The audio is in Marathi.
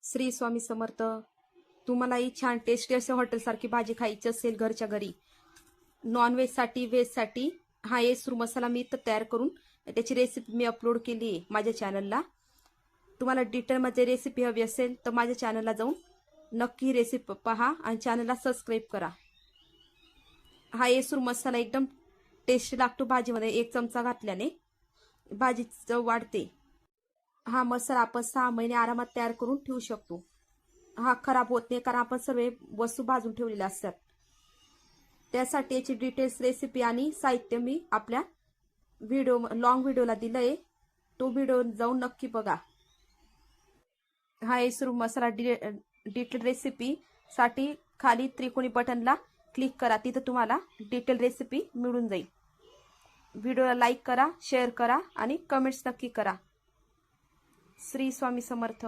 श्री स्वामी समर्थ. तुम्हालाही छान टेस्टी असे हॉटेलसारखी भाजी खायची असेल घरच्या घरी, नॉनव्हेजसाठी व्हेजसाठी हा येसूर मसाला मी इथं तयार करून त्याची रेसिपी मी अपलोड केली आहे माझ्या चॅनलला. तुम्हाला डिटेलमध्ये रेसिपी हवी असेल तर माझ्या चॅनलला जाऊन नक्की रेसिपी पहा आणि चॅनलला सबस्क्राईब करा. हा येसूर मसाला एकदम टेस्टी लागतो भाजीमध्ये. 1 चमचा घातल्याने भाजीची चव वाढते. हा मसाला आपण 6 महिने आरामात तयार करून ठेवू शकतो. हा खराब होत नाही कारण आपण सर्व वस्तू भाजून ठेवलेल्या असतात. त्यासाठी याची डिटेल्स रेसिपी आणि साहित्य मी आपल्या लॉंग व्हिडिओला दिलंय, तो व्हिडिओ जाऊन नक्की बघा. हा येसूर मसाला डिटेल रेसिपी साठी खाली त्रिकोणी बटनला क्लिक करा, तिथं तुम्हाला डिटेल रेसिपी मिळून जाईल. व्हिडिओला लाईक करा, शेअर करा आणि कमेंट्स नक्की करा. श्री स्वामी समर्थ.